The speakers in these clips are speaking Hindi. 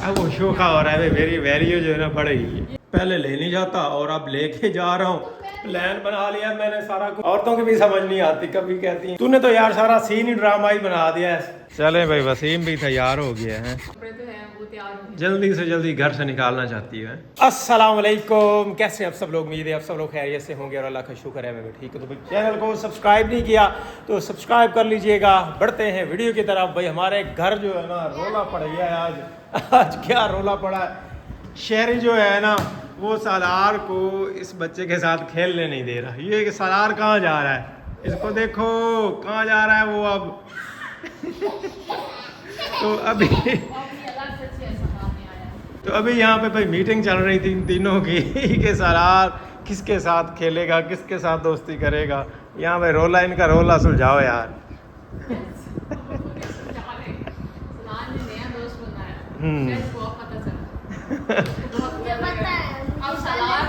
अब वो शोखा हो रहा है, मेरी वैल्यू जो है ना बढ़ गई है। पहले ले नहीं जाता और अब लेके जा रहा हूँ। प्लान बना लिया मैंने सारा कुछ। औरतों की भी समझ नहीं आती, कभी कहती हैं तूने तो यार सारा सीन ही ड्रामा ही बना दिया है। चले भाई, वसीम भी तैयार हो गया है, जल्दी से जल्दी घर से निकालना चाहती है। अस्सलाम वालेकुम, कैसे हैं आप सब लोग? उम्मीद है आप सब लोग खैरियत से होंगे और अल्लाह का शुक्र है मैं भी ठीक हूँ। तो भाई चैनल को सब्सक्राइब नहीं किया तो सब्सक्राइब कर लीजिएगा। बढ़ते हैं वीडियो की तरफ। भाई हमारे घर जो है ना रोला पड़ गया है आज क्या रोला पड़ा है। शहरी जो है ना वो सालार को इस बच्चे के साथ खेलने नहीं दे रहा। ये कि सालार कहाँ जा रहा है, इसको देखो कहाँ जा रहा है वो अब तो अभी यहाँ पे भाई मीटिंग चल रही थी इन तीनों की कि सालार किसके साथ खेलेगा, किसके साथ दोस्ती करेगा। यहाँ पे रोला, इनका रोला सुलझाओ यार। अब सलार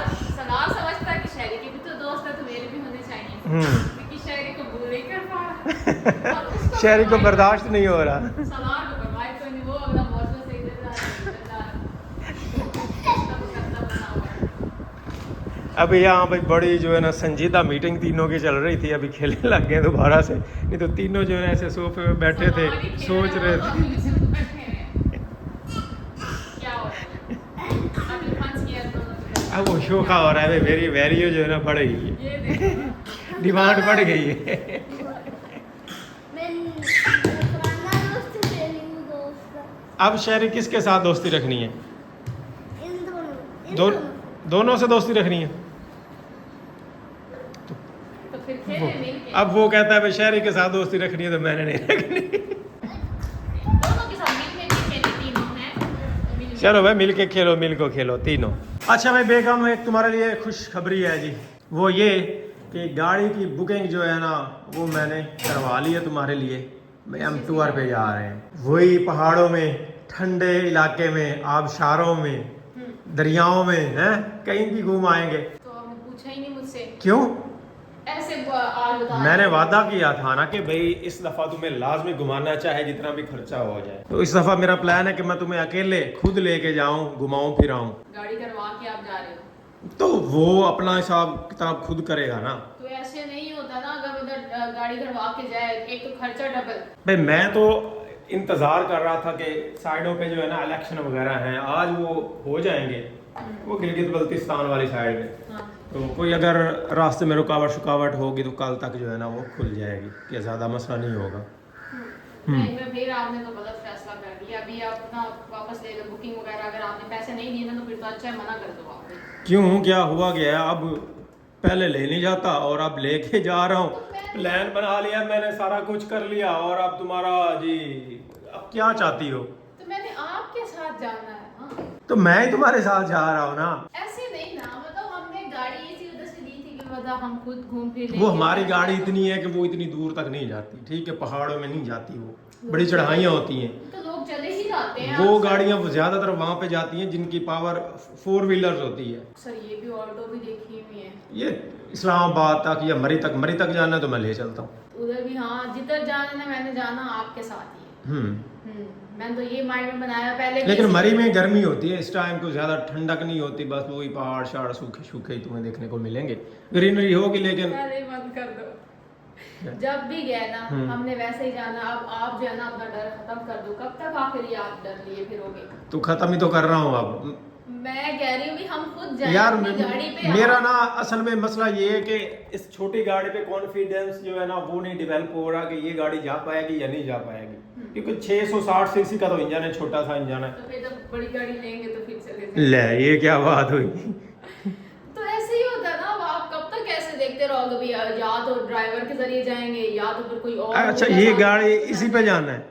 समझता है कि शहरी के भी तो दोस्त है तो मेरे भी होने चाहिए, क्योंकि शहरी को भूल नहीं कर पा रहा शहरी को बर्दाश्त नहीं हो रहा। सलार को परवाह तो नहीं, वो अगला मौसम से इधर अभी यहाँ भाई बड़ी जो है ना संजीदा मीटिंग तीनों की चल रही थी। अभी खेलने लग गए दोबारा से, नहीं तो तीनों जो है ऐसे सोफे पे बैठे थे सोच रहे थे। अब वो शोखा हो रहा है, मेरी वैल्यू जो है ना बढ़ गई है, डिमांड बढ़ गई है। अब शहरी किसके साथ दोस्ती रखनी है? दोनों से दोस्ती रखनी है। तो फिर खेले मिलके। अब वो कहता है भाई शहरी के साथ दोस्ती रखनी है तो मैंने नहीं रखनी। दोनों के साथ मिलके भी खेले, तीनों हैं। चलो भाई मिल के खेलो, मिल को खेलो तीनों। अच्छा भाई बेगम, एक तुम्हारे लिए खुशखबरी है जी। वो ये कि गाड़ी की बुकिंग जो है ना वो मैंने करवा ली है तुम्हारे लिए। भाई हम टूर पे जा रहे हैं, वही पहाड़ों में, ठंडे इलाके में, आबशारों में, दरियाओं में, हैं कहीं भी घूम आएंगे। तो आपने पूछा ही नहीं मुझसे क्यों? ऐसे आज बता। मैंने वादा किया था ना कि भाई इस दफा तुम्हें लाजमी घुमाना, चाहे जितना भी खर्चा हो जाए। तो इस दफा मेरा प्लान है कि मैं तुम्हें अकेले खुद लेके जाऊं, घुमाऊं फिराऊं। गाड़ी करवा के आप जा रहे हो तो वो अपना हिसाब किताब खुद करेगा ना। तो ऐसे नहीं होता ना, अगर उधर गाड़ी करवा के जाए एक तो खर्चा डबल। भाई मैं तो इंतजार कर रहा था कि साइडों पे जो है ना इलेक्शन वगैरह हैं, आज वो हो जाएंगे, वो गिलगित बल्तिस्तान वाली साइड में। हाँ। तो कोई अगर रास्ते में रुकावट होगी तो कल तक जो है ना वो खुल जाएगी, कि ज़्यादा मसला नहीं होगा। नहीं मैं फिर आपने तो गलत फैसला कर दिया। अभी आप अपना वापस ले लो बुकिंग वगैरह। अगर आपने पैसे नहीं दिए ना तो फिर तो अच्छा है मना कर दो आप। क्यों, क्या हुआ गया? अब पहले ले नहीं जाता और अब लेके जा रहा हूँ। प्लान बना लिया मैंने, सारा कुछ कर लिया और अब तुम्हारा जी अब क्या चाहती हो? तो मैंने आपके साथ जाना है। हाँ। तो मैं ही तुम्हारे साथ जा रहा हूँ ना। ऐसे नहीं ना, मतलब हमने गाड़ी इसी वजह से ली थी कि मतलब हम खुद घूम फिर वो हमारी गाड़ी इतनी है कि वो इतनी दूर तक नहीं जाती, ठीक है, पहाड़ों में नहीं जाती, वो बड़ी चढ़ाइयाँ होती हैं। तो लोग चले ही जाते हैं। वो गाड़ियाँ ज्यादातर वहाँ पे जाती हैं जिनकी पावर 4 व्हीलर्स होती है। सर ये भी ऑल्टो भी देखी हुई है। ये इस्लामाबाद तक या मरी तक जाना है तो मैं ले चलता हूँ उधर भी हाँ, जिधर जाना है मैंने जाना आपके साथ ही है। मैंने तो ये माइंड में बनाया पहले। लेकिन मरी में गर्मी होती है इस टाइम, को ज्यादा ठंडक नहीं होती, बस वही पहाड़ शहाड़ सूखे सूखे ही तुम्हें देखने को मिलेंगे, ग्रीनरी होगी लेकिन। पहले ही बंद कर दो। जब भी गए ना हमने वैसे ही जाना। अब आप जो है ना अपना डर खत्म कर दो। कब तक आखिर ये आप डर लिए फिरोगे? तो खत्म ही तो कर रहा हूँ अब। मैं कह रही हूँ भी हम खुद जाएं यार अपनी गाड़ी पे। मेरा ना असल में मसला ये है कि इस छोटी गाड़ी पे कॉन्फिडेंस जो है ना वो नहीं डेवलप हो रहा कि ये गाड़ी जा पाएगी या नहीं जा पाएगी, क्योंकि 660 सीसी का तो इंजन है, छोटा सा इंजन है। तो फिर जब बड़ी गाड़ी लेंगे तो फिर चले ले ये क्या बात हुई? तो ऐसे ही होता है ना। अब आप कब तक ऐसे देखते रहोगे भी, या तो ड्राइवर के जरिए जाएंगे या तो फिर कोई और। अच्छा ये गाड़ी इसी पे जाना है,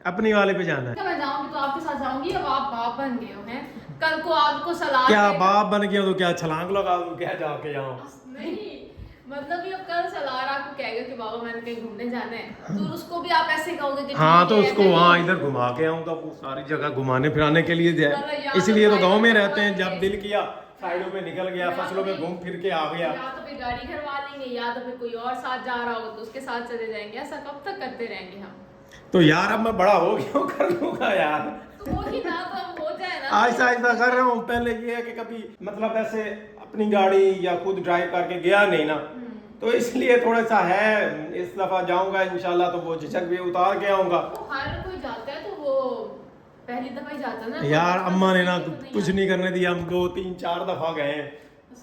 अपनी वाले पे जाना है? मैं जाऊंगी तो आपके साथ जाऊंगी। अब आप बाप बन गए हो हैं, कल को आपको सलाह क्या बाप बन गया तो क्या छलांग लगा दूं क्या जाके जाऊं? नहीं मतलब ये कल सलार आपको कहेगा कि बाबा मैंने कहीं घूमने जाना है तो उसको भी आप ऐसे कहोगे कि हाँ तो ठीक है, उसको ऐसे वहाँ ही। इधर घुमा के आऊंगा, वो सारी जगह घुमाने फिराने के लिए मतलब जाए, या इसलिए तो तो गांव में ड्राइवर रहते हैं। करवा जब लेंगे। दिल किया साइडों में निकल गया, या फसलों में तो घूम फिर के आ गया। या तो फिर गाड़ी करवा लेंगे या तो फिर कोई और साथ जा रहा होगा तो उसके साथ चले जाएंगे। ऐसा कब तक करते रहेंगे हम? तो यार अब मैं बड़ा हो गया हूँ, कर लूंगा यार। तो वो ही ना, तो हम हो जाए आहिस्ता आहिस्ता कर रहा हूँ। पहले ये है कि कभी मतलब ऐसे अपनी गाड़ी या खुद ड्राइव करके गया नहीं ना, तो इसलिए थोड़ा सा है। इस दफा जाऊंगा इंशाल्लाह तो वो झिझक भी उतार के आऊंगा। हर कोई जाता है तो वो पहली दफा ही जाता है ना। यार तो अम्मा ने ना तो नहीं कुछ नहीं करने दिया, हम 2 3 4 दफा गए हैं।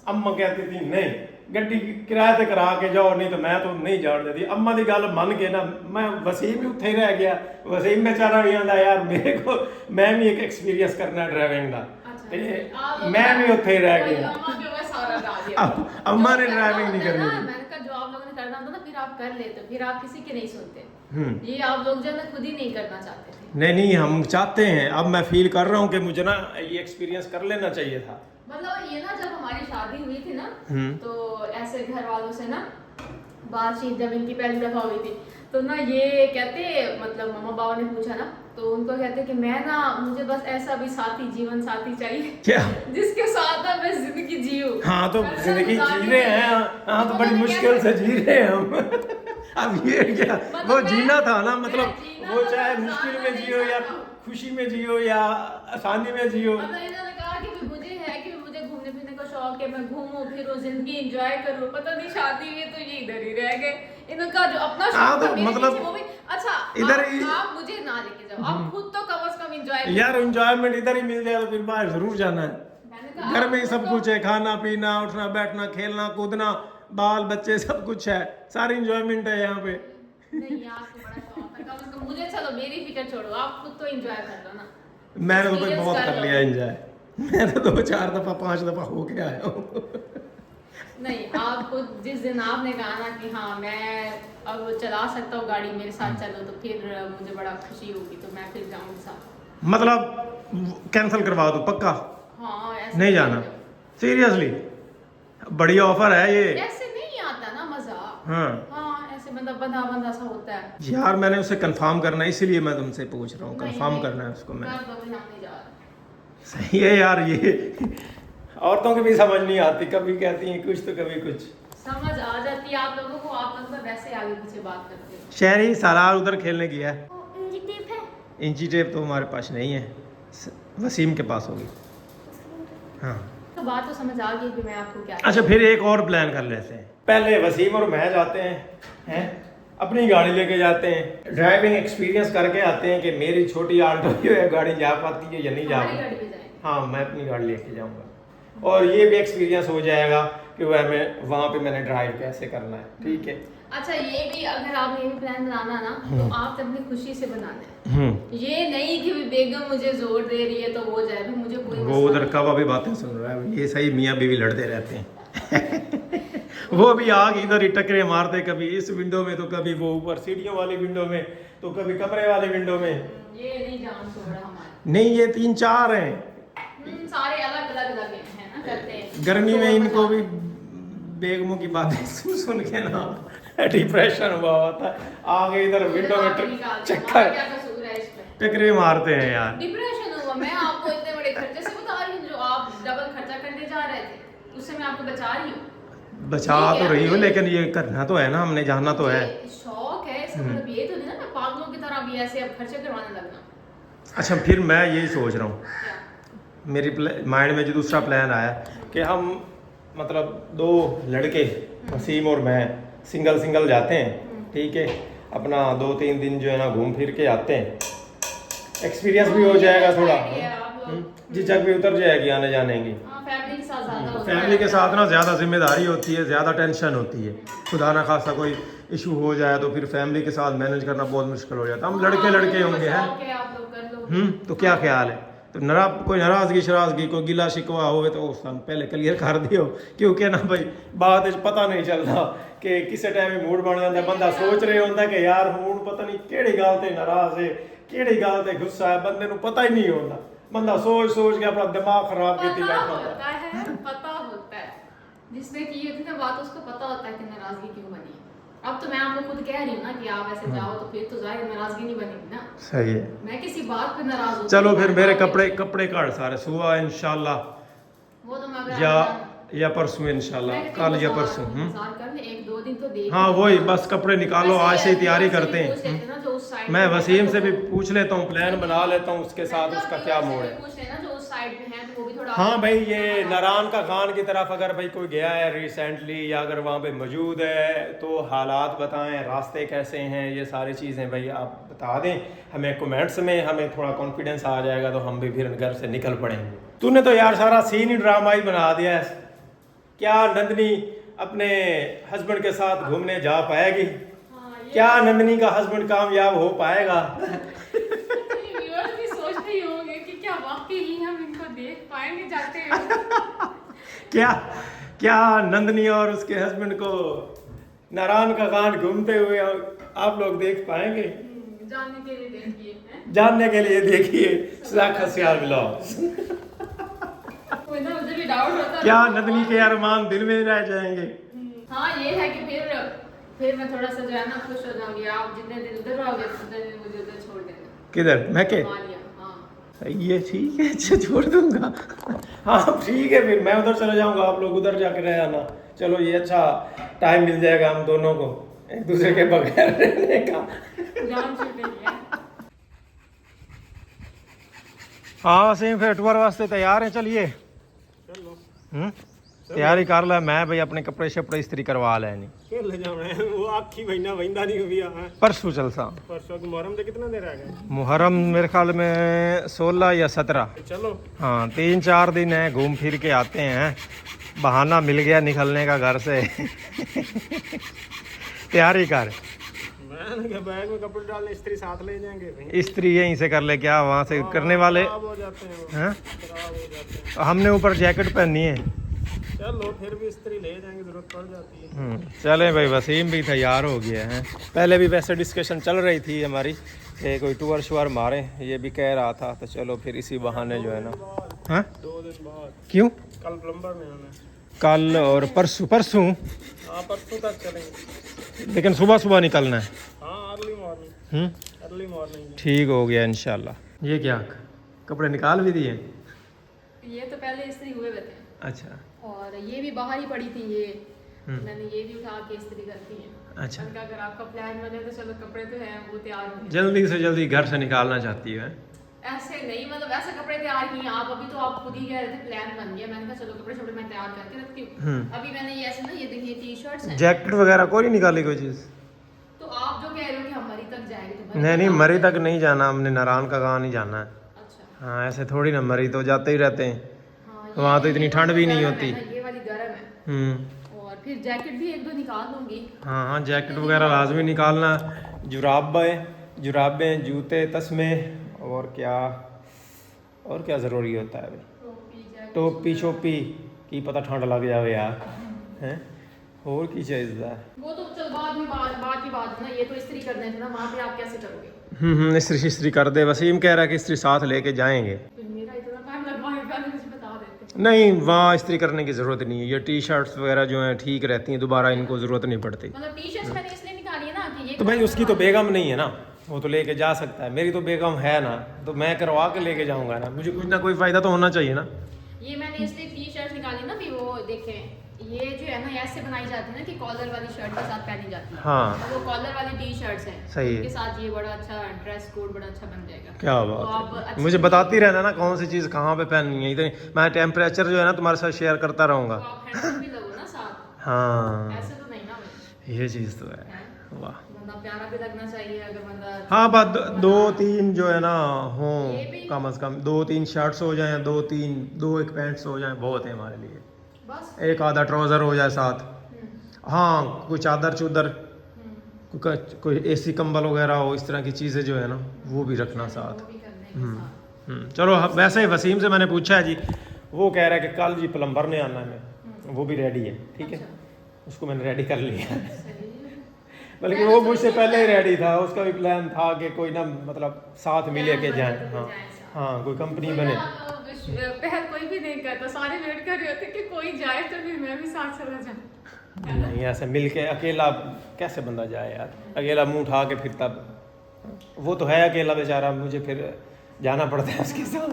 अम्मा कहती थी नहीं गड्डी किराए ते करा के जाओ, नहीं तो मैं तो नहीं जान देती। अम्मा की गल मन के ना मैं वसीम भी उत्थे ही रह गया। वसीम बेचारा भी आंदा यार मेरे को मैं भी एक एक्सपीरियंस करना ड्राइविंग का, अच्छा, मैं भी उत्थे ही रह गया। अम्मा के ऊपर सारा डाल दिया। अम्मा ने जो ड्राइविंग करना नहीं होता है करनी ना, थी। मैंने कहा जो आप लोगों ने करना होता ना फिर आप कर लेते, फिर आप किसी के नहीं सुनते। ये आप लोग जो है ना खुद ही नहीं करना चाहते थे। नहीं नहीं हम चाहते हैं। अब मैं फील कर रहा हूँ कि मुझे ना ये एक्सपीरियंस कर लेना चाहिए था। मतलब ये ना जब हमारी शादी हुई थी ना तो ऐसे घर वालों से ना बातचीत जब इनकी पहली दफा हुई थी तो ना ये कहते मतलब मम्मा बाबा ने पूछा ना तो उनको कहते कि मैं ना मुझे बस ऐसा भी साथी जीवन साथी चाहिए क्या जिसके साथ ना मैं जिंदगी जीऊं। हाँ तो ऐसा जिंदगी गुजारनी जी रहे है। हैं। हाँ तो बड़ी उन्होंने मुश्किल से कैसे- जी रहे हैं हम। अब ये क्या मतलब वो मैं- जीना था ना, मैं मतलब जीना वो तो चाहे इंसान मुश्किल को में नहीं जियो या चाहता। खुशी में जियो या आसानी में जियो। मतलब इन्होंने कहा कि भी मुझे है कि मुझे घूमने फिरने का शौक है, मैं घूमूं फिरूं जिंदगी एंजॉय करूं। पता नहीं शादी में तो ये इधर ही रह गए। इनका जो अपना हाँ, शौक तो था मेरे मतलब पीछे वो भी अच्छा इधर आप, ही- आप मुझे ना लेके जाओ, आप खुद तो कम से कम एंजॉय यार एंजॉयमेंट इधर ही मिल जाए तो फिर बाहर जरूर जाना है। मैंने कहा घर आप में ही खुद सब तो- कुछ है, खाना पीना उठना बैठना खेलना कूदना बाल बच्चे सब कुछ है, सारी इंजॉयमेंट है यहाँ पे। नहीं आपको बड़ा शौक था, कम से कम मुझे चलो मेरी फिक्र छोड़ो, आप खुद तो एंजॉय कर लो ना। मैंने तो भाई Experience बहुत कर कर लो। लिया एंजॉय। मैं तो 2 4 दफा 5 दफा होके आया हूँ। नहीं आपको जिस दिन आपने कहा ना कि हाँ मैं अब चला सकता हूँ गाड़ी मेरे साथ चलो तो फिर मुझे बड़ा खुशी होगी तो मैं फिर जाऊंगी साथ। मतलब कैंसिल करवा दो पक्का, हाँ ऐसे नहीं जाना सीरियसली। बढ़िया ऑफर है ये। ऐसे नहीं आता ना मजा। हाँ हाँ ऐसे मतलब बंधा बंधा सा होता है। यार मैंने उसे कंफर्म करना है इसीलिए मैं तुमसे पूछ रहा हूँ। नहीं, कंफर्म नहीं, करना है उसको मैंने। कर दो फिर हम नहीं जा रहे। सही है यार ये औरतों की भी समझ नहीं आती, कभी कहती हैं कुछ तो कभी कुछ। समझ आ जाती है आप लोगों को, आप लोग तो वैसे आगे पीछे बात करते हो। शहरी सालार उधर खेलने गया है। इंची टेप है? इंची टेप तो हमारे पास नहीं है, वसीम के पास होगी। हाँ तो बात तो समझ आ गई कि मैं आपको क्या। अच्छा फिर एक और प्लान कर लेते हैं। पहले वसीम और मैं जाते हैं अपनी गाड़ी लेके जाते हैं, ड्राइविंग एक्सपीरियंस करके आते हैं कि मेरी छोटी आल्टो जो है गाड़ी जा पाती है या नहीं जा हमारी पाती। गाड़ी पे जाएंगे। हाँ मैं अपनी गाड़ी लेके जाऊंगा और ये भी एक्सपीरियंस हो जाएगा कि वह मैं वहाँ पे मैंने ड्राइव कैसे करना है। ठीक है। अच्छा ये भी अगर आपने ये भी प्लान बनाना ना तो आप अपनी खुशी से बनाना है। ये नहीं कि भी बेगम मुझे जोर दे रही है तो वो जाए, भी मुझे कोई वो मसला उधर नहीं। कब अभी बातें सुन रहा है ये, सही मियाँ बीवी लड़ते रहते हैं। वो भी आग इधर ही टकरे मारते, कभी इस विंडो में तो कभी वो ऊपर सीढ़ियों वाली विंडो में तो कभी कमरे वाली विंडो में। ये नहीं जान छोड़ रहा हमारे। नहीं ये 3 4 हैं। सारे अलग अलग लगे हैं ना, करते हैं। गर्मी में तो इनको मजा- भी बेगमों की बातें सुन सुन के ना डिप्रेशन हुआ होता है। आगे इधर विंडो में हमारा क्या चक्कर कसूर है इसमें? टकरे मारते हैं यार। डिप्रेशन हुआ, मैं आपको इतने बड़े खर्चे से बता रही हूँ जो आप डबल खर्चा करने जा रहे थे उससे मैं आपको बचा रही हूँ। बचा ठीक है, तो रही हो मुझे- लेकिन ये करना तो है ना, हमने जाना तो है। मुझे शौक है इसका मतलब ये तो नहीं ना मैं पागलों की तरह भी ऐसे अब खर्चे करवाने लगना। अच्छा फिर मैं यही सोच रहा हूँ, क्या? मेरी माइंड में जो दूसरा प्लान आया कि हम मतलब 2 लड़के वसीम और मैं सिंगल सिंगल जाते हैं। ठीक है अपना 2 3 दिन जो है ना घूम फिर के आते हैं, एक्सपीरियंस भी हो जाएगा थोड़ा, झिझक भी उतर जाएगी आने जाने की। फैमिली के साथ ज्यादा होता फैमिली है। के साथ ना ज़्यादा जिम्मेदारी होती है, ज़्यादा टेंशन होती है। खुदा ना खासा कोई इशू हो जाए तो फिर फैमिली के साथ मैनेज करना बहुत मुश्किल हो जाता है। हम लड़के लड़के होंगे हैं। शौक है, आप लोग कर लो। तो क्या ख्याल है? तो कोई नाराजगी शराजगी कोई गिला शिकवा हो तो उस टाइम पहले क्लियर कर दियो, क्योंकि ना भाई बात पता नहीं चलता कि किस टाइम मूड बन जाता है। बंदा सोच रहे होता कि यार हूँ पता नहीं केड़ी गल ते नाराज है केड़ी गल ते गुस्सा है, बंदे को पता ही नहीं होता। बंदा सोच सोच के अपना दिमाग खराब करती पता बैठा होता है, पता होता है जिसने की होती है बात उसको पता होता है कि नाराजगी क्यों बनी। अब तो मैं आपको खुद कह रही हूँ ना कि आप ऐसे जाओ तो फिर तो जाहिर नाराजगी नहीं बनेगी ना। सही है। मैं किसी बात पे नाराज हूँ चलो फिर मेरे कपड़े काट सारे सुबह इंशाल्लाह वो तो मैं या परसों इंशाल्लाह, कल या परसों। इंतजार कर ले 1 2 दिन तो देख। हाँ वही बस कपड़े निकालो आज से ही तैयारी करते हैं। मैं वसीम से भी पूछ लेता हूँ, प्लान बना लेता हूँ उसके साथ उसका क्या मोड है। पूछ लेना जो उस साइड में है तो वो भी थोड़ा हाँ भाई, ये नारायण का खान की तरफ अगर भाई कोई गया है रिसेंटली या अगर वहाँ पे मौजूद है तो हालात बताएं, रास्ते कैसे हैं, ये सारी चीज़ें भाई आप बता दें हमें कमेंट्स में, हमें थोड़ा कॉन्फिडेंस आ जाएगा तो हम भी फिर घर से निकल पड़ेंगे। तूने तो यार सारा सीन ही ड्रामा ही बना दिया है। क्या नंदनी अपने हस्बैंड के साथ घूमने जा पाएगी? क्या नंदनी का हस्बैंड कामयाब हो पाएगा? व्यूअर्स भी सोच रहे होंगे कि क्या वाकई ही हम इनको देख पाएंगे जाते हुए। क्या नंदनी और उसके हस्बैंड को नारायण का खान घूमते हुए आप लोग देख पाएंगे? जानने के लिए देखिए, जानने के लिए देखिए खसियाल मिलाओ। कोई ना उधर भी डाउट होता है क्या नंदनी के अरमान दिल में रह जाएंगे? हाँ ये है कि फिर मैं थोड़ा सा जो है ना खुश हो जाऊंगी। आप जितने दिन उधर रहोगे उतने दिन मुझे उधर छोड़ देना। किधर? मैं के? हाँ ये ठीक है, अच्छा छोड़ दूंगा। हाँ ठीक है, फिर मैं उधर चला जाऊंगा, आप लोग उधर जाकर रह आना। चलो ये अच्छा टाइम मिल जाएगा हम दोनों को एक दूसरे के बगैर रहने का। जान छूटेगी। हाँ सही, फिर टूर वास्ते तैयार हैं, चलिए। तैयारी कर ला, मैं भाई अपने कपड़े शपड़े इस्त्री करवा लेनी। ले जाना है वो आखी महीना वहिंदा नहीं हुई है। परसों चलसा। परसों मुहर्रम से कितना देर आ गया? मुहर्रम मेरे ख्याल में 16 या 17। चलो हाँ 3-4 दिन है, घूम फिर के आते हैं। बहाना मिल गया निकलने का घर से। तैयारी कर। मैंने कहा बैग में कपड़े डालने इस्त्री साथ ले जाएंगे भाई। इस्त्री यहीं से कर ले, क्या वहाँ से करने वाले खराब हो जाते हैं वो, हैं? खराब हो जाते हैं। हमने ऊपर जैकेट पहनी है। चलो फिर भी इस्त्री ले जाएंगे, जरूरत पड़ जाती है। चले भाई, वसीम भी तैयार हो गया है। पहले भी वैसे डिस्कशन चल रही थी हमारी कि कोई टूर शुअर मारे, ये भी कह रहा था, तो चलो फिर इसी बहाने जो है ना। हाँ 2 दिन बाद। क्यों? कल प्लम्बर में आना है। कल और परसों हाँ परसों तक चलेंगे। लेकिन सुबह सुबह निकलना है। हाँ अर्ली मॉर्निंग। Early morning. ठीक हो गया इंशाल्लाह। ये क्या कपड़े निकाल भी दिए? ये तो पहले इस्त्री हुए थे। अच्छा। और ये भी बाहर ही पड़ी थी, ये मैंने ये भी उठा के इस्त्री करती है। अच्छा, मैंने कहा अगर आपका प्लान बने तो चलो कपड़े तो हैं वो तैयार होंगे। जल्दी से जल्दी घर से निकालना चाहती है? ऐसे नहीं, मतलब ऐसे कपड़े तैयार किए आप अभी, तो आप खुद ही कह रहे थे प्लान बन गया। मैंने कहा चलो कपड़े शपड़े मैं तैयार करके रखती हूँ। अभी मैंने ये ऐसे ना, ये देखिए टी शर्ट्स हैं। जैकेट वगैरह कोई नहीं निकाली कोई चीज़? तो आप जो कह रहे हो कि हम मरी तक जाएंगे तो नहीं मरी तक नहीं जाना, हमने नारायण का गाँव नहीं जाना है। अच्छा हाँ ऐसे थोड़ी ना, मरी तो जाते ही रहते हैं। हाँ, वहाँ तो इतनी ठंड भी नहीं गर्म होती। है ना, ये वाली गर्म है। और फिर जैकेट भी 1-2 निकाल लूंगी। हाँ जैकेट वगैरह लाजमी निकालना। जुराबें जूते तस्मे और क्या ज़रूरी होता है भाई? टोपी शोपी की पता ठंड लग जाए यार, हैं? और की चाहिए? वो तो चल बाद की बात है ना, ये तो इस्त्री करने थे ना, वहाँ पे आप कैसे करोगे? इस्त्री कर दे। वसीम कह रहा है कि इस्त्री साथ लेके जाएंगे। तो मेरा इतना टाइम लगवाएगा, पहले मुझे बता देते। नहीं वहाँ इस्त्री करने की ज़रूरत नहीं है, ये टी शर्ट्स वगैरह जो हैं ठीक रहती हैं, दोबारा इनको ज़रूरत नहीं पड़ती। मतलब टी शर्ट्स मैंने इसलिए निकाली है ना कि ये तो भाई उसकी तो बेगम नहीं है ना, वो तो लेके जा सकता है। मेरी तो बेगम है ना, तो मैं करवा के लेके जाऊंगा ना, मुझे कुछ ना कोई फ़ायदा तो होना चाहिए ना। ये मैंने इसलिए टी शर्ट निकाली ना, भी वो देखें ये जो है ना ऐसे बनाई जाती है ना कि कॉलर वाली शर्ट के साथ पहनी जाती है। हाँ तो वो कॉलर वाली टी शर्ट्स हैं, सही है। उसके साथ ये बड़ा अच्छा ड्रेस कोड बड़ा अच्छा बन जाएगा। क्या तो बात आप है, अच्छी- मुझे बताती रहना ना कौन सी चीज़ कहाँ पे पहननी है। इतनी मैं टेम्परेचर जो है ना तुम्हारे साथ शेयर करता तो रहूँगा। आप हैंडल भी लगो ना साथ, हाँ ऐसे तो नहीं ना भाई। ये चीज़ तो है। हैं? वाह। बंदा प्यारा भी लगना चाहिए, अगर बंदा हाँ बात 2-3 जो है ना हो, ये भी- कम से कम 2-3 शर्ट्स हो जाएं, 2-1 पैंट्स हो जाएं, बहुत है हमारे लिए। बस एक आधा ट्राउज़र हो जाए साथ। हाँ कोई चादर चूदर, कोई एसी कंबल वगैरह हो, इस तरह की चीज़ें जो है ना वो भी रखना साथ। वो भी करने के साथ। चलो वैसे ही वसीम से मैंने पूछा है जी, वो कह रहा है कि कल जी प्लम्बर ने आना है, वो भी रेडी है। ठीक है, उसको मैंने रेडी कर लिया है। सही है। बल्कि वो मुझसे पहले ही रेडी था, उसका भी प्लान था कि कोई ना मतलब साथ मिले के जाएं। हाँ हाँ कोई कंपनी बने। पहल कोई भी नहीं करता, सारे वेट कर रहे होते कि कोई जाए तो फिर मैं भी साथ चला जाऊं। नहीं ऐसे मिल के अकेला कैसे बंदा जाए यार, अकेला मुंह उठा के फिरता, वो तो है अकेला बेचारा, मुझे फिर जाना पड़ता है उसके साथ।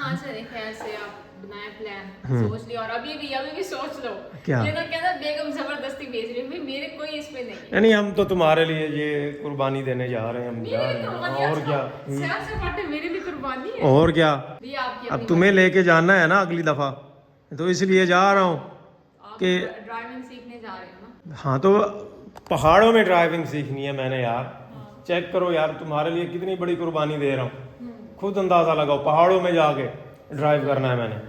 हाँ चले खैर से आप बनाए प्लान, सोच लिया। और अभी भी सोच लो। क्या? ये तो कहता बेगम जबरदस्ती भेज रही है, मेरे कोई इस पे नहीं है। यानी हम तो तुम्हारे लिए ये कुर्बानी देने जा रहे हैं, हम जा मेरी रहे कुर्बानी हैं, और अच्छा, क्या। सैर सपाटे मेरी भी कुर्बानी है। और क्या, ये आपकी अब अपनी तुम्हें लेके जाना है ना अगली दफा, तो इसलिए जा रहा हूँ आप कि ड्राइविंग सीखने जा रहे हो ना। हाँ, तो पहाड़ों में ड्राइविंग सीखनी है मैंने यार। चेक करो यार, तुम्हारे लिए कितनी बड़ी कुर्बानी दे रहा हूँ, खुद अंदाजा लगाओ, पहाड़ों में जाके ड्राइव करना है मैंने।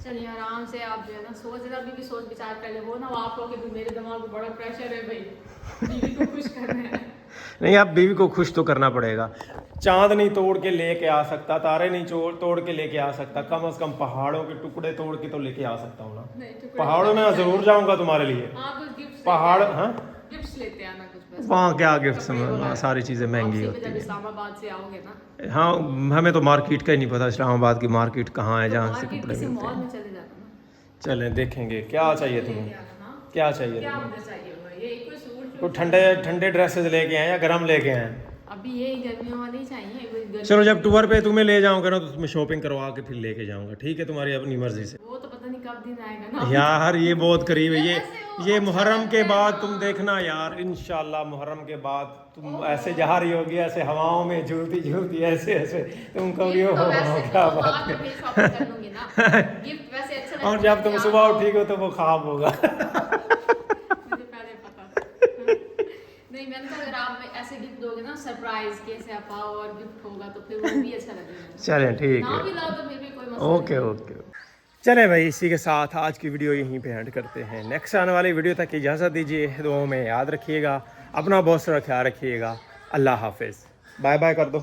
चलिए आराम से आप जो है ना सोच रहे, अभी भी सोच विचार कर ले। वो ना आप लोग कि मेरे दिमाग में बड़ा प्रेशर है भाई, बीवी को खुश करना है। नहीं, आप बीवी को खुश तो करना पड़ेगा। चांद नहीं तोड़ के लेके आ सकता, तारे नहीं तोड़ के लेके आ सकता, कम से कम पहाड़ों के टुकड़े तोड़ के तो लेके आ सकता हूँ ना। नहीं, टुकड़े पहाड़ों में जरूर जाऊंगा तुम्हारे लिए। हाँ कुछ गिफ्ट पहाड़, हाँ गिफ्ट्स लेते आना कुछ बस। वहाँ क्या गिफ्ट, कपड़े वगैरह। सारी चीज़ें महंगी वापसी होती पे जब हैं। इस्लामाबाद से आओगे ना, हाँ, हमें तो मार्केट का ही नहीं पता, इस्लामाबाद की मार्केट कहाँ है तो जहाँ से मार्केट कपड़े किसी मिलते मॉल हैं। में चले जाना ना। चलें देखेंगे क्या चाहिए लेके तुम्हें, आना ना। क्या चाहिए क्या तुम्हें। मुझे चाहिए होगा, ये कोई सूट कोई ठंडे ठंडे ड्रेसेस लेके आए या गर्म लेके आए। अभी ये गर्मियों वाले ही चाहिए, कोई गर्मी- चलो जब टूर पे तुम्हें ले जाऊंगा ना, तो तुम्हें शॉपिंग करवा के फिर लेके जाऊंगा, ठीक है, तुम्हारी अपनी मर्जी से। वो तो पता नहीं कब दिन आएगा ना। यार ये बहुत करीब है, ये अच्छा मुहर्रम के लगता है बाद ना। तुम देखना यार, इंशाल्लाह मुहर्रम के बाद तुम ऐसे जा रही होगी, ऐसे हवाओं में झूलती झूलती ऐसे ऐसे, तुम कहोगे गिफ्ट हो तो वैसे क्या वो बात बाद में है। फिर शॉपिंग कर लूंगी ना। गिफ्ट वैसे अच्छा लगता और है जब तुम कि सुबह आप- उठेगी तो वो ख्वाब होगा। मुझे पहले पता था। नहीं मैंने तो अगर आप ऐसे गिफ्ट दोगे ना सरप्राइज कैसे आप आओ और गिफ्ट होगा तो फिर वो भी अच्छा लगेगा। चलें ठीक ना है, भी लाओ तो फिर भी कोई मसला ओके नहीं। ओके। चले भाई, इसी के साथ आज की वीडियो यहीं पे एंड करते हैं। नेक्स्ट आने वाली वीडियो तक इजाज़त दीजिए, दुआओं में याद रखिएगा, अपना बहुत सारा ख्याल रखिएगा। अल्लाह हाफिज़, बाय बाय कर दो।